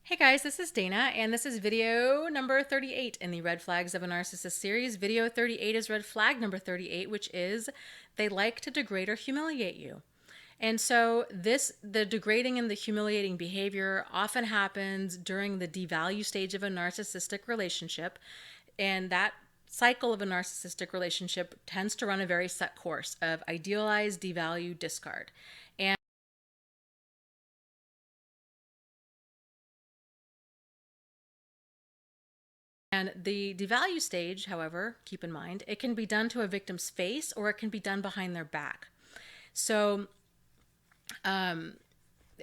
Hey guys, this is Dana, and this is video number 38 in the Red Flags of a Narcissist series. Video 38 is red flag number 38, which is they like to degrade or humiliate you. And so the degrading and the humiliating behavior often happens during the devalue stage of a narcissistic relationship. And that cycle of a narcissistic relationship tends to run a very set course of idealize, devalue, discard. And the devalue stage, however, keep in mind, it can be done to a victim's face or it can be done behind their back. So,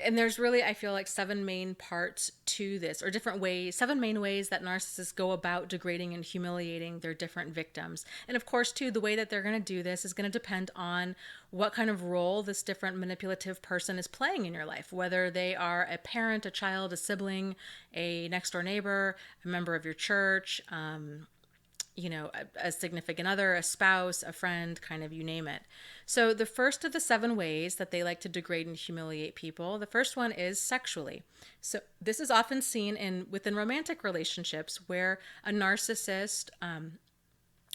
and there's really, I feel like, seven main parts to this, or different ways, seven main ways that narcissists go about degrading and humiliating their different victims. And of course, too, the way that they're going to do this is going to depend on what kind of role this different manipulative person is playing in your life, whether they are a parent, a child, a sibling, a next door neighbor, a member of your church, a significant other, a spouse, a friend, kind of you name it. So, the first of the seven ways that they like to degrade and humiliate people, the first one is sexually. So, this is often seen within romantic relationships where a narcissist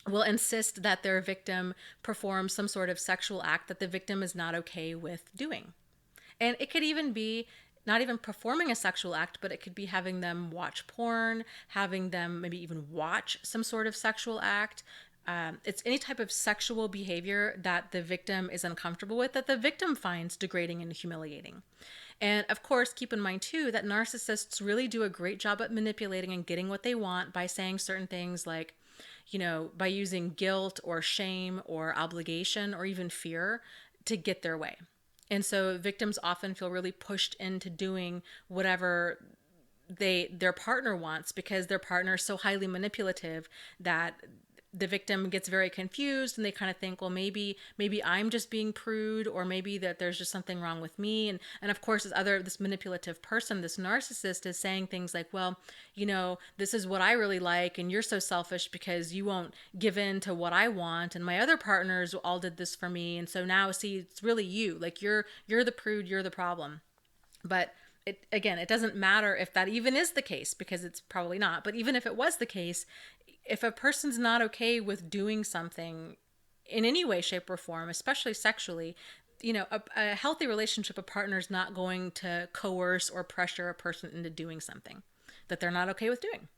will insist that their victim perform some sort of sexual act that the victim is not okay with doing. And it could even be not even performing a sexual act, but it could be having them watch porn, having them maybe even watch some sort of sexual act. It's any type of sexual behavior that the victim is uncomfortable with, that the victim finds degrading and humiliating. And of course, keep in mind too that narcissists really do a great job at manipulating and getting what they want by saying certain things like, by using guilt or shame or obligation or even fear to get their way. And so victims often feel really pushed into doing whatever their partner wants because their partner is so highly manipulative that the victim gets very confused and they kind of think, well, maybe I'm just being prude, or maybe that there's just something wrong with me. And of course this manipulative person, this narcissist, is saying things like, well, this is what I really like, and you're so selfish because you won't give in to what I want, and my other partners all did this for me, and so now see, it's really you, like you're the prude, you're the problem. But it doesn't matter if that even is the case, because it's probably not. But even if it was the case, if a person's not okay with doing something in any way, shape, or form, especially sexually, a healthy relationship, a partner's not going to coerce or pressure a person into doing something that they're not okay with doing.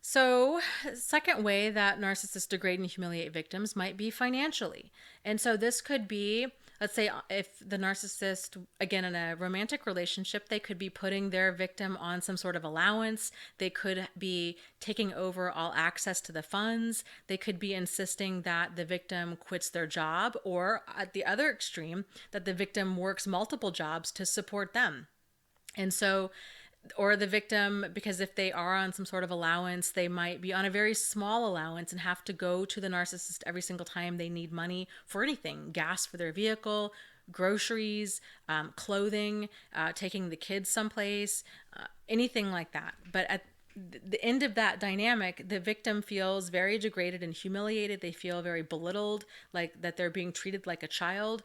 So, second way that narcissists degrade and humiliate victims might be financially. And so this could be, let's say, if the narcissist, again, in a romantic relationship, they could be putting their victim on some sort of allowance. They could be taking over all access to the funds. They could be insisting that the victim quits their job, or at the other extreme, that the victim works multiple jobs to support them. And so, or the victim, because if they are on some sort of allowance, they might be on a very small allowance and have to go to the narcissist every single time they need money for anything: gas for their vehicle, groceries, clothing, taking the kids someplace, anything like that. But at the end of that dynamic, the victim feels very degraded and humiliated. They feel very belittled, like that they're being treated like a child.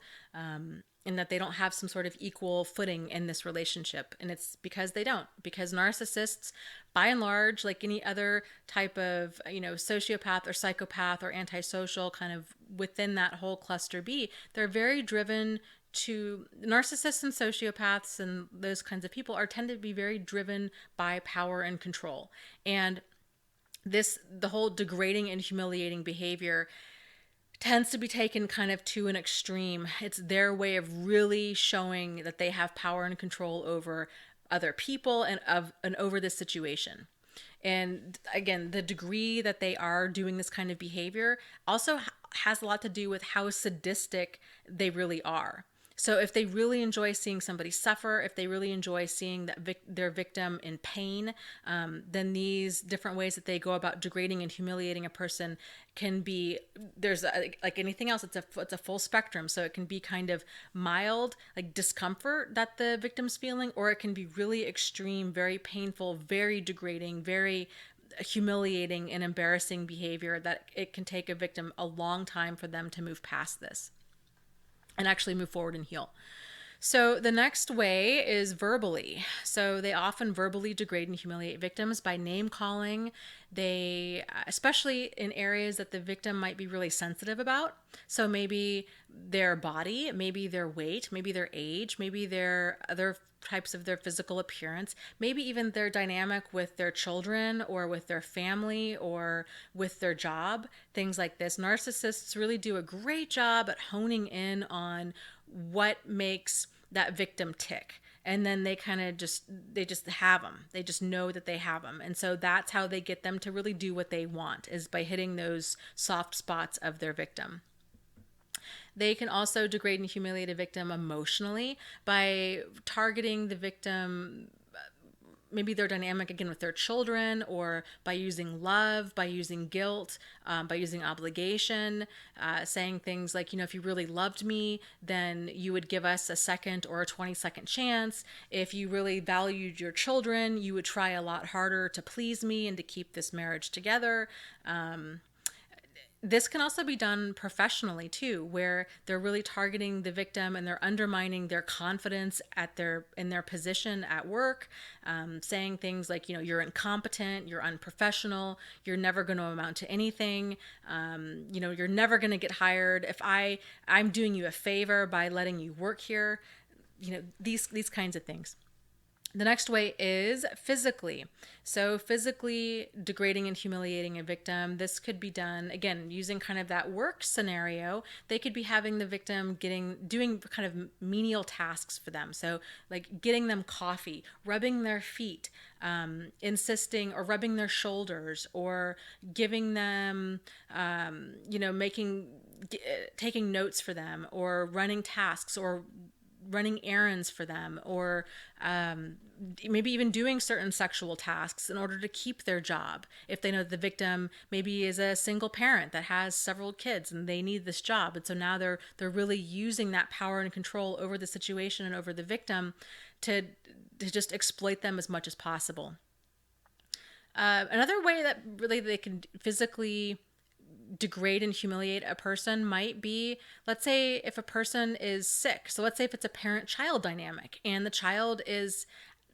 And that they don't have some sort of equal footing in this relationship. And it's because they don't. Because narcissists, by and large, like any other type of, sociopath or psychopath or antisocial, kind of within that whole cluster B, they're very driven to narcissists and sociopaths, and those kinds of people are tend to be very driven by power and control. And the whole degrading and humiliating behavior tends to be taken kind of to an extreme. It's their way of really showing that they have power and control over other people and over this situation. And again, the degree that they are doing this kind of behavior also has a lot to do with how sadistic they really are. So if they really enjoy seeing somebody suffer, if they really enjoy seeing their victim in pain, then these different ways that they go about degrading and humiliating a person can be, like anything else, it's a full spectrum. So it can be kind of mild, like discomfort that the victim's feeling, or it can be really extreme, very painful, very degrading, very humiliating and embarrassing behavior that it can take a victim a long time for them to move past this and actually move forward and heal. So the next way is verbally. So they often verbally degrade and humiliate victims by name calling. They, especially in areas that the victim might be really sensitive about. So maybe their body, maybe their weight, maybe their age, maybe their other types of their physical appearance, maybe even their dynamic with their children or with their family or with their job, things like this. Narcissists really do a great job at honing in on what makes that victim tick, and then they kind of just have them, they just know that they have them, and so that's how they get them to really do what they want, is by hitting those soft spots of their victim. They can also degrade and humiliate a victim emotionally by targeting the victim, maybe their dynamic again with their children, or by using love, by using guilt, by using obligation, saying things like, if you really loved me, then you would give us a second or a 20-second chance. If you really valued your children, you would try a lot harder to please me and to keep this marriage together. This can also be done professionally too, where they're really targeting the victim and they're undermining their confidence in their position at work, saying things like, you're incompetent, you're unprofessional, you're never going to amount to anything, you're never going to get hired. If I'm doing you a favor by letting you work here, these kinds of things. The next way is physically. So physically degrading and humiliating a victim. This could be done, again, using kind of that work scenario. They could be having the victim doing kind of menial tasks for them. So like getting them coffee, rubbing their feet, insisting or rubbing their shoulders, or giving them, taking notes for them, or running tasks, or running errands for them, or maybe even doing certain sexual tasks in order to keep their job. If they know that the victim maybe is a single parent that has several kids and they need this job, and so now they're really using that power and control over the situation and over the victim to just exploit them as much as possible. Another way that really they can physically degrade and humiliate a person might be, let's say if a person is sick. So let's say if it's a parent-child dynamic and the child is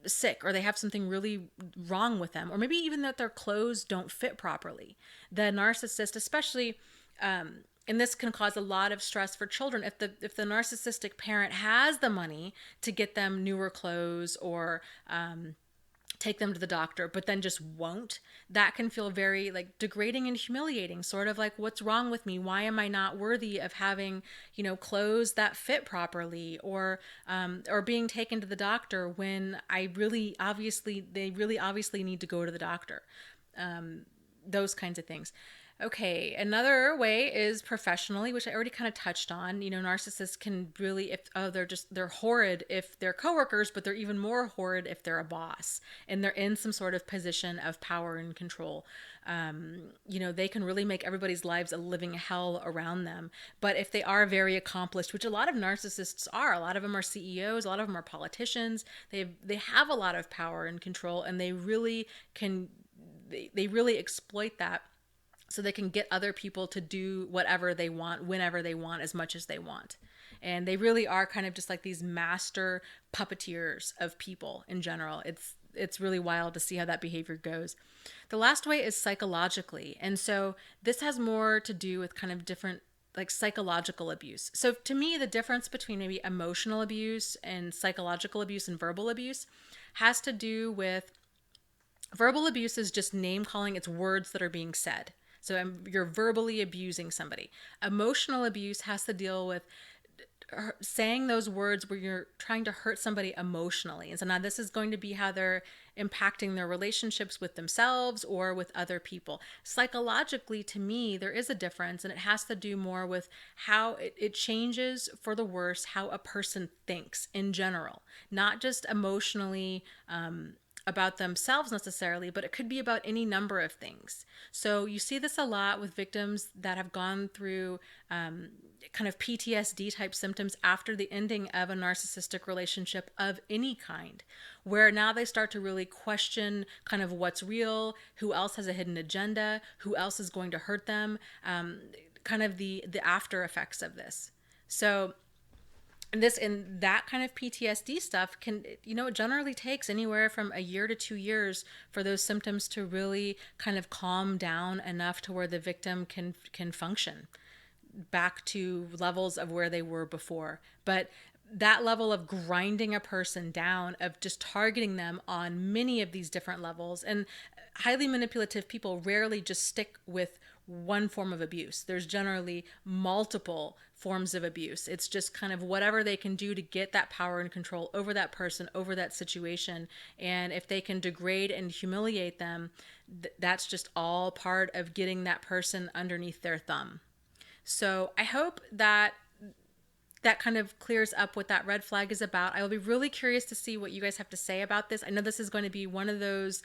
sick, or they have something really wrong with them, or maybe even that their clothes don't fit properly. The narcissist, especially, and this can cause a lot of stress for children. If the narcissistic parent has the money to get them newer clothes, or take them to the doctor, but then just won't, that can feel very like degrading and humiliating, sort of like, what's wrong with me? Why am I not worthy of having, clothes that fit properly, or being taken to the doctor when they really obviously need to go to the doctor. Those kinds of things. Okay, another way is professionally, which I already kind of touched on. Narcissists can really, they're horrid if they're coworkers, but they're even more horrid if they're a boss and they're in some sort of position of power and control. They can really make everybody's lives a living hell around them. But if they are very accomplished, which a lot of narcissists are, a lot of them are CEOs, a lot of them are politicians, they have a lot of power and control, and they really exploit that, so they can get other people to do whatever they want, whenever they want, as much as they want. And they really are kind of just like these master puppeteers of people in general. It's really wild to see how that behavior goes. The last way is psychologically. And so this has more to do with kind of different, like, psychological abuse. So to me, the difference between maybe emotional abuse and psychological abuse and verbal abuse has to do with verbal abuse is just name calling. It's words that are being said. So you're verbally abusing somebody. Emotional abuse has to deal with saying those words where you're trying to hurt somebody emotionally. And so now this is going to be how they're impacting their relationships with themselves or with other people. Psychologically, to me, there is a difference, and it has to do more with how it changes for the worse how a person thinks in general, not just emotionally, about themselves necessarily, but it could be about any number of things. So you see this a lot with victims that have gone through kind of PTSD type symptoms after the ending of a narcissistic relationship of any kind, where now they start to really question kind of what's real, who else has a hidden agenda, who else is going to hurt them, kind of the after effects of this. So And that kind of PTSD stuff can, it generally takes anywhere from a year to 2 years for those symptoms to really kind of calm down enough to where the victim can function back to levels of where they were before. But that level of grinding a person down, of just targeting them on many of these different levels, and highly manipulative people rarely just stick with one form of abuse. There's generally multiple forms of abuse. It's just kind of whatever they can do to get that power and control over that person, over that situation. And if they can degrade and humiliate them, that's just all part of getting that person underneath their thumb. So I hope that that kind of clears up what that red flag is about. I will be really curious to see what you guys have to say about this. I know this is going to be one of those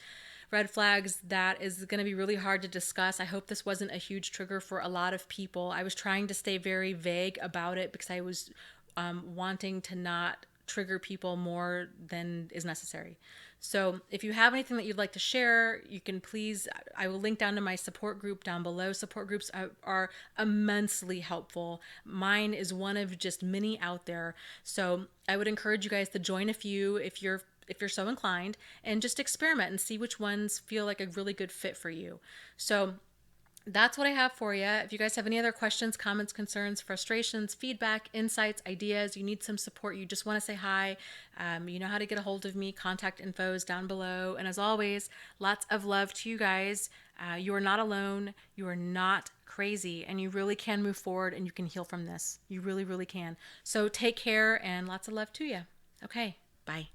red flags that is going to be really hard to discuss. I hope this wasn't a huge trigger for a lot of people. I was trying to stay very vague about it because I was wanting to not trigger people more than is necessary. So if you have anything that you'd like to share, you can please, I will link down to my support group down below. Support groups are immensely helpful. Mine is one of just many out there. So I would encourage you guys to join a few if you're so inclined, and just experiment and see which ones feel like a really good fit for you. So that's what I have for you. If you guys have any other questions, comments, concerns, frustrations, feedback, insights, ideas, you need some support, you just want to say hi, you know how to get a hold of me. Contact info is down below. And as always, lots of love to you guys. You are not alone. You are not crazy, and you really can move forward and you can heal from this. You really, really can. So take care, and lots of love to you. Okay, bye.